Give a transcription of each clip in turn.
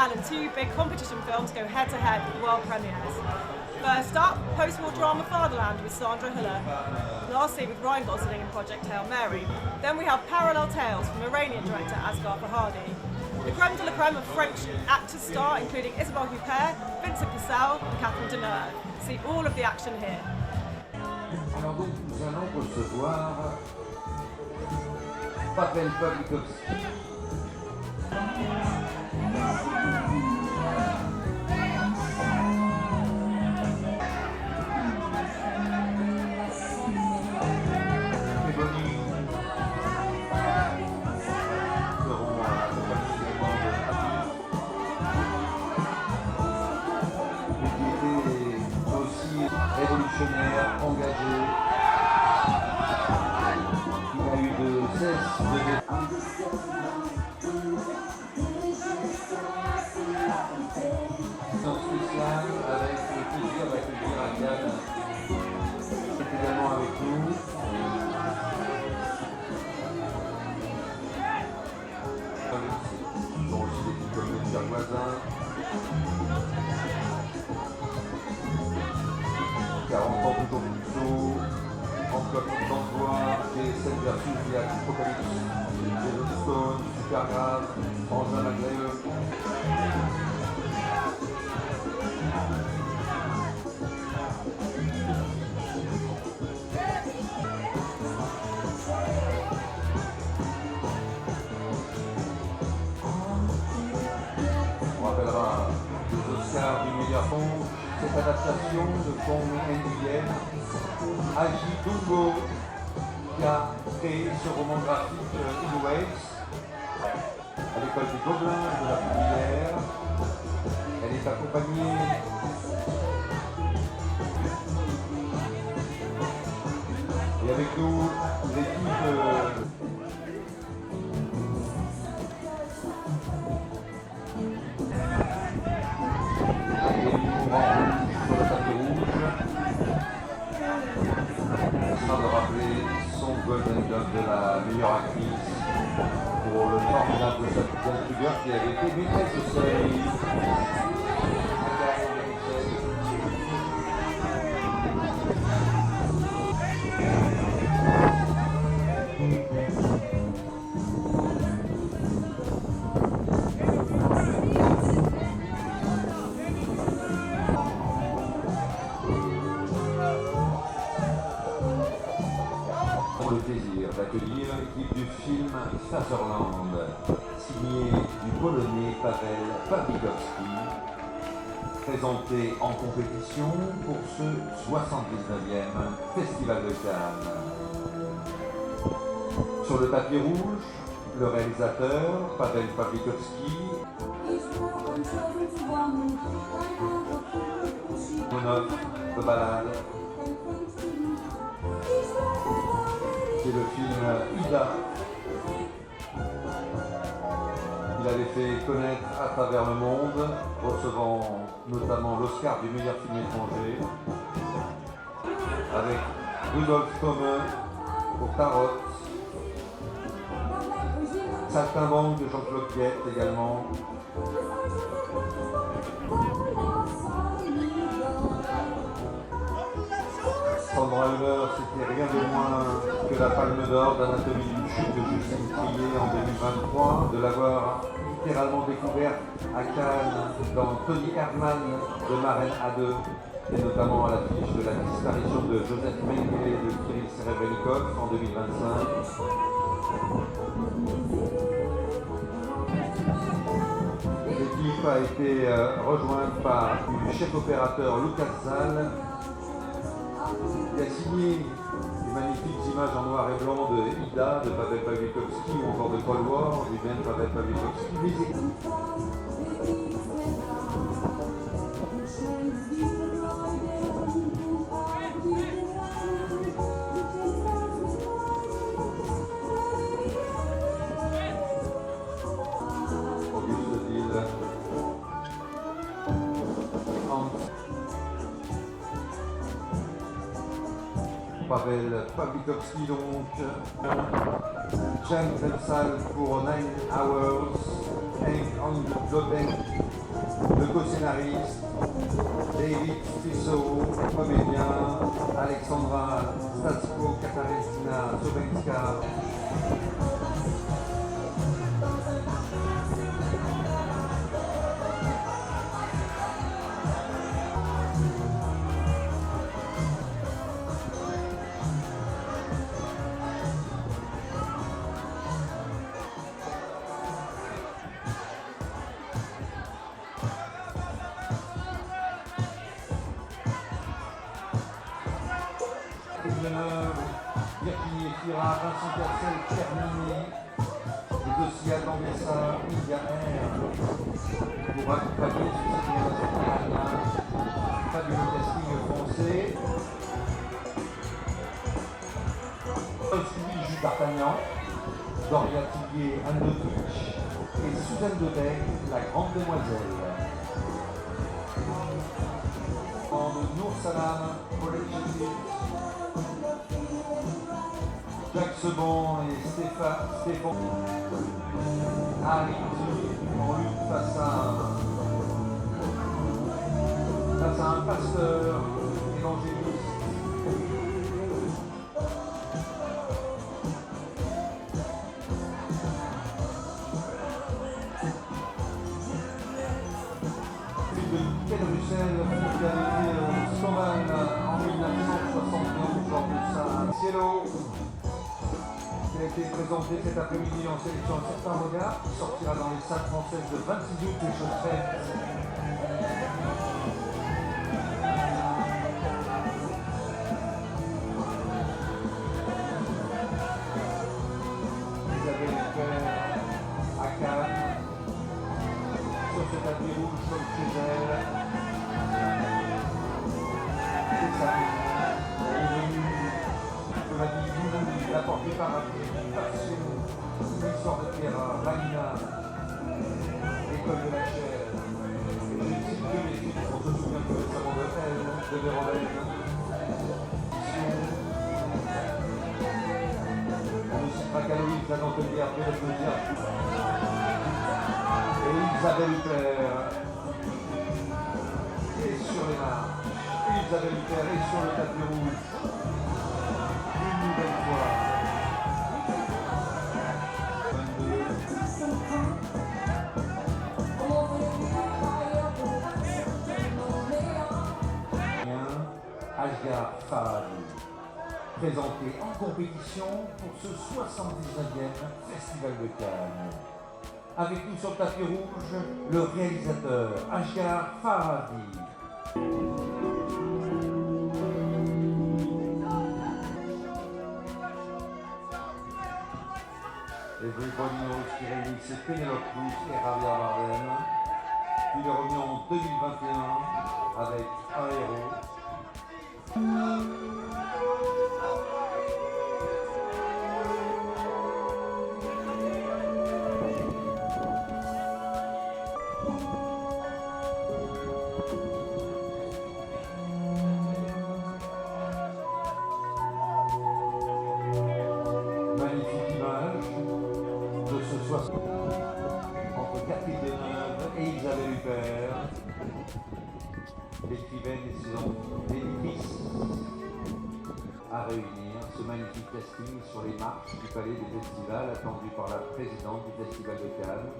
Milan and two big competition films go head-to-head with world premieres. First up, post-war drama Fatherland with Sandra Hüller. Lastly, with Ryan Gosling in Project Hail Mary. Then we have Parallel Tales from Iranian director Asghar Farhadi. The creme de la creme of French actors star, including Isabelle Huppert, Vincent Cassel and Catherine Deneuve. See all of the action here. Alors donc nous allons recevoir Pavel Pawlikowski. Révolutionnaire, engagé, il a eu de cesse de... Dans spécial, avec le plaisir d'accueillir Ariane, qui est également avec nous. Ils ont aussi des filles comme le Pierre Voisin. 40 ans toujours plus tôt, Emploi d'emploi, G7 versus The Apocalypse, Jason Stone, Supergrave, Engin Maglaeux. On rappellera les Oscars du meilleur fond. Cette adaptation de son indien, Agi Dungo, qui a créé ce roman graphique In Waves à l'école des Gobelins de la Fourmilière. Elle est accompagnée et avec nous l'équipe sur le tapis rouge, afin de rappeler son Golden Globe de la meilleure actrice pour le formidable Jane Kruger qui avait été maîtresse de série. Le plaisir d'accueillir l'équipe du film Fatherland, signé du Polonais Pavel Pawlikowski, présenté en compétition pour ce 79e Festival de Cannes. Sur le tapis rouge, le réalisateur Pavel Pawlikowski, Monov de Balade, c'est le film Ida. Il avait fait connaître à travers le monde, recevant notamment l'Oscar du meilleur film étranger, avec Rudolf Thome pour Tarot, Saltimbanque de Jean-Claude Guette également. Sandra Hüller, c'était rien de moins que la Palme d'Or d'Anatomie d'une chute de Justine Triet en 2023, de l'avoir littéralement découverte à Cannes dans Tony Herman de Marraine A2, et notamment à l'affiche de la disparition de Joseph Mengele et de Kirill Serebrennikov en 2025. L'équipe a été rejointe par du chef opérateur Lucas Zal, qui a signé les magnifiques images en noir et blanc de Ida, de Pavel Pawlikowski ou encore de Cold War, du même Pavel Pawlikowski. Pavel Pawlikowski donc, Jan Krensal pour 9 Hours, Hank Zotek, le co-scénariste, David Fisso, comédien, Alexandra Statsko, Katarzyna Sobenska. Virginie Efira, Vincent Cassel, Terminé, mais aussi Adam Bessa, India R, pour accompagner sur cette génération fabuleux casting français. Suivi Jules D'Artagnan, Doria Tillier, Anne de Twitch et Suzanne Dodec, la grande demoiselle. Nour Salam, Paulette Chédid, Jacques Sebon et Stéphane Harry en lutte face à un pasteur évangéliste. Ken Russell, qui avait été Sauval en 1971 lors de sa Cielo, qui a été présenté cet après-midi en sélection Un certain regard, qui sortira dans les salles françaises le 26 août et chose faite. Isabelle Huppert à Cannes, sur ce tapis rouge comme chez elle. C'est ça. Elle est venue, je m'a dit, vous la portez par l'histoire de Pierre, Vanina, l'école de la chair. Et je cite que les titres, on se souvient que récemment de elle, de Véronique. On ne citera qu'Aloïse, la dentelière, peut-être le dire. Et Isabelle Huppert est sur les marches. Isabelle Huppert est sur le tapis rouge. Une nouvelle fois. 22. Asghar Farhadi, présenté en compétition pour ce 79e Festival de Cannes. Avec nous sur le tapis rouge, le réalisateur Asghar Farhadi. Everybody Knows qui réunissait Penelope Cruz et Javier Bardem. Puis il est revenu en 2021 avec Un héros. Magnifique image de ce soir entre Catherine Deneuve et Isabelle Huppert, l'écrivaine et ses éditrices, à réunir ce magnifique casting sur les marches du Palais des Festivals attendu par la présidente du Festival de Cannes,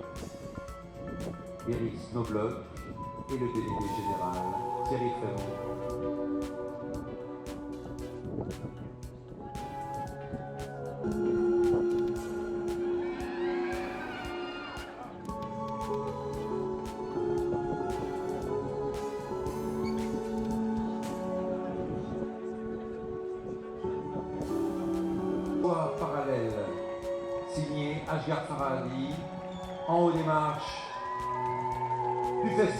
Iris Knobloch, et le délégué général, Thierry Frémont. Parallèle, signé Asghar Farhadi, en haut des marches du festival.